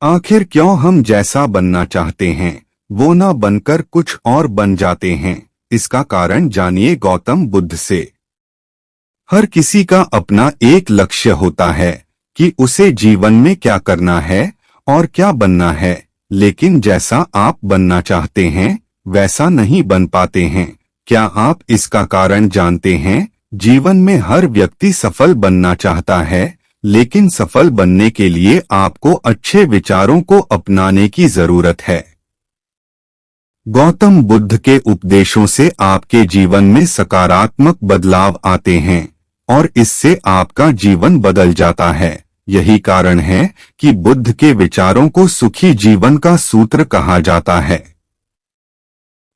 आखिर क्यों हम जैसा बनना चाहते हैं वो न बनकर कुछ और बन जाते हैं? इसका कारण जानिए गौतम बुद्ध से। हर किसी का अपना एक लक्ष्य होता है कि उसे जीवन में क्या करना है और क्या बनना है, लेकिन जैसा आप बनना चाहते हैं वैसा नहीं बन पाते हैं। क्या आप इसका कारण जानते हैं? जीवन में हर व्यक्ति सफल बनना चाहता है, लेकिन सफल बनने के लिए आपको अच्छे विचारों को अपनाने की जरूरत है। गौतम बुद्ध के उपदेशों से आपके जीवन में सकारात्मक बदलाव आते हैं और इससे आपका जीवन बदल जाता है। यही कारण है कि बुद्ध के विचारों को सुखी जीवन का सूत्र कहा जाता है।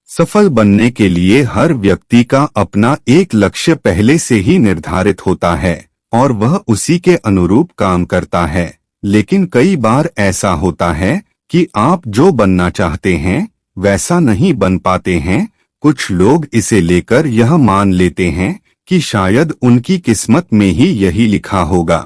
सफल बनने के लिए हर व्यक्ति का अपना एक लक्ष्य पहले से ही निर्धारित होता है और वह उसी के अनुरूप काम करता है। लेकिन कई बार ऐसा होता है कि आप जो बनना चाहते हैं वैसा नहीं बन पाते हैं। कुछ लोग इसे लेकर यह मान लेते हैं कि शायद उनकी किस्मत में ही यही लिखा होगा,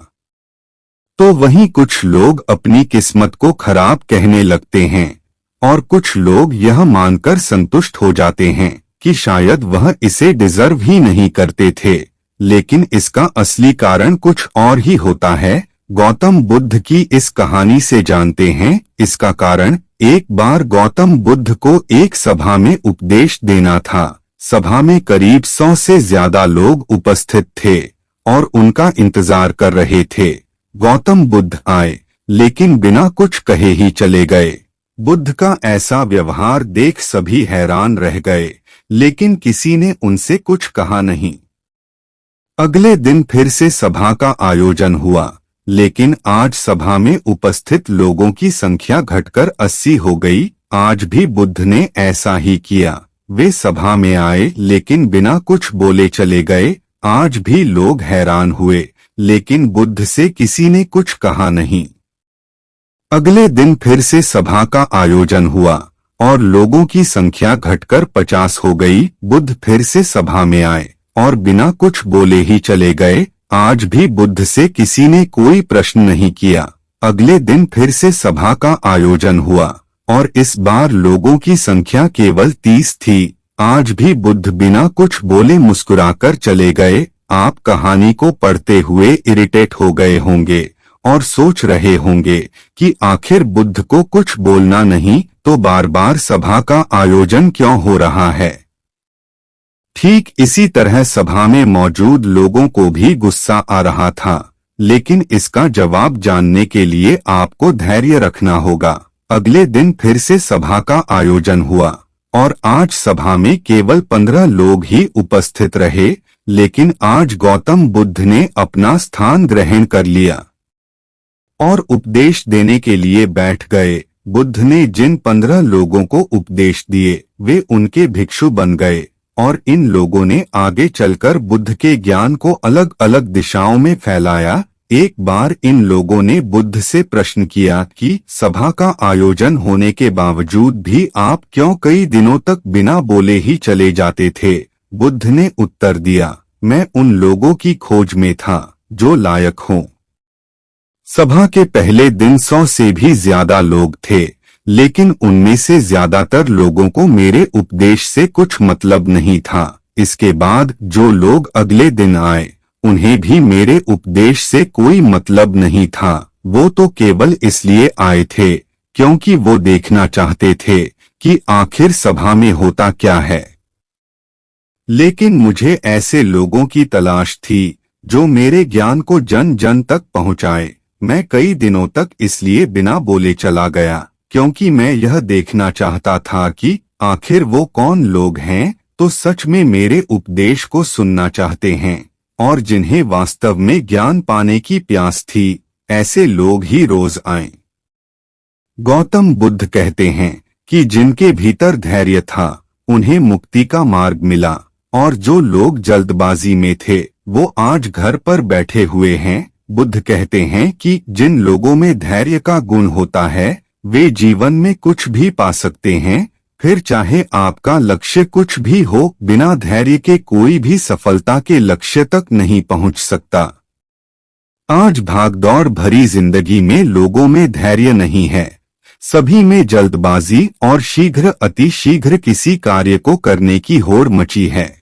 तो वहीं कुछ लोग अपनी किस्मत को खराब कहने लगते हैं और कुछ लोग यह मानकर संतुष्ट हो जाते हैं कि शायद वह इसे डिजर्व ही नहीं करते थे। लेकिन इसका असली कारण कुछ और ही होता है। गौतम बुद्ध की इस कहानी से जानते हैं इसका कारण। एक बार गौतम बुद्ध को एक सभा में उपदेश देना था। सभा में करीब 100 से ज्यादा लोग उपस्थित थे और उनका इंतजार कर रहे थे। गौतम बुद्ध आए, लेकिन बिना कुछ कहे ही चले गए। बुद्ध का ऐसा व्यवहार देख सभी हैरान रह गए, लेकिन किसी ने उनसे कुछ कहा नहीं। अगले दिन फिर से सभा का आयोजन हुआ, लेकिन आज सभा में उपस्थित लोगों की संख्या घटकर 80 हो गई। आज भी बुद्ध ने ऐसा ही किया। वे सभा में आए, लेकिन बिना कुछ बोले चले गए। आज भी लोग हैरान हुए, लेकिन बुद्ध से किसी ने कुछ कहा नहीं। अगले दिन फिर से सभा का आयोजन हुआ और लोगों की संख्या घटकर 50 हो गई। बुद्ध फिर से सभा में आए और बिना कुछ बोले ही चले गए। आज भी बुद्ध से किसी ने कोई प्रश्न नहीं किया। अगले दिन फिर से सभा का आयोजन हुआ और इस बार लोगों की संख्या केवल 30 थी। आज भी बुद्ध बिना कुछ बोले मुस्कुराकर चले गए। आप कहानी को पढ़ते हुए इरिटेट हो गए होंगे और सोच रहे होंगे कि आखिर बुद्ध को कुछ बोलना नहीं तो बार बार सभा का आयोजन क्यों हो रहा है। ठीक इसी तरह सभा में मौजूद लोगों को भी गुस्सा आ रहा था, लेकिन इसका जवाब जानने के लिए आपको धैर्य रखना होगा। अगले दिन फिर से सभा का आयोजन हुआ और आज सभा में केवल 15 लोग ही उपस्थित रहे, लेकिन आज गौतम बुद्ध ने अपना स्थान ग्रहण कर लिया और उपदेश देने के लिए बैठ गए। बुद्ध ने जिन 15 लोगों को उपदेश दिए वे उनके भिक्षु बन गए और इन लोगों ने आगे चलकर बुद्ध के ज्ञान को अलग अलग दिशाओं में फैलाया। एक बार इन लोगों ने बुद्ध से प्रश्न किया कि सभा का आयोजन होने के बावजूद भी आप क्यों कई दिनों तक बिना बोले ही चले जाते थे? बुद्ध ने उत्तर दिया, मैं उन लोगों की खोज में था जो लायक हों। सभा के पहले दिन 100 से भी ज्यादा लोग थे, लेकिन उनमें से ज्यादातर लोगों को मेरे उपदेश से कुछ मतलब नहीं था। इसके बाद जो लोग अगले दिन आए उन्हें भी मेरे उपदेश से कोई मतलब नहीं था। वो तो केवल इसलिए आए थे क्योंकि वो देखना चाहते थे कि आखिर सभा में होता क्या है। लेकिन मुझे ऐसे लोगों की तलाश थी जो मेरे ज्ञान को जन जन तक पहुंचाए। मैं कई दिनों तक इसलिए बिना बोले चला गया क्योंकि मैं यह देखना चाहता था कि आखिर वो कौन लोग हैं तो सच में मेरे उपदेश को सुनना चाहते हैं और जिन्हें वास्तव में ज्ञान पाने की प्यास थी। ऐसे लोग ही रोज आए। गौतम बुद्ध कहते हैं कि जिनके भीतर धैर्य था उन्हें मुक्ति का मार्ग मिला और जो लोग जल्दबाजी में थे वो आज घर पर बैठे हुए हैं। बुद्ध कहते हैं कि जिन लोगों में धैर्य का गुण होता है वे जीवन में कुछ भी पा सकते हैं, फिर चाहे आपका लक्ष्य कुछ भी हो। बिना धैर्य के कोई भी सफलता के लक्ष्य तक नहीं पहुंच सकता। आज भागदौड़ भरी जिंदगी में लोगों में धैर्य नहीं है। सभी में जल्दबाजी और शीघ्र अतिशीघ्र किसी कार्य को करने की होड़ मची है।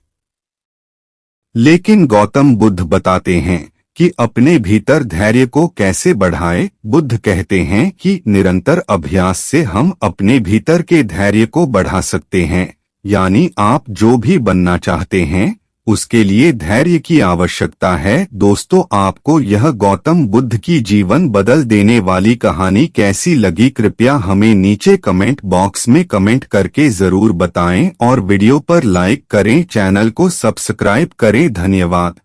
लेकिन गौतम बुद्ध बताते हैं कि अपने भीतर धैर्य को कैसे बढ़ाए। बुद्ध कहते हैं कि निरंतर अभ्यास से हम अपने भीतर के धैर्य को बढ़ा सकते हैं। यानी आप जो भी बनना चाहते हैं उसके लिए धैर्य की आवश्यकता है। दोस्तों, आपको यह गौतम बुद्ध की जीवन बदल देने वाली कहानी कैसी लगी, कृपया हमें नीचे कमेंट बॉक्स में कमेंट करके जरूर बताएं और वीडियो पर लाइक करें, चैनल को सब्सक्राइब करें। धन्यवाद।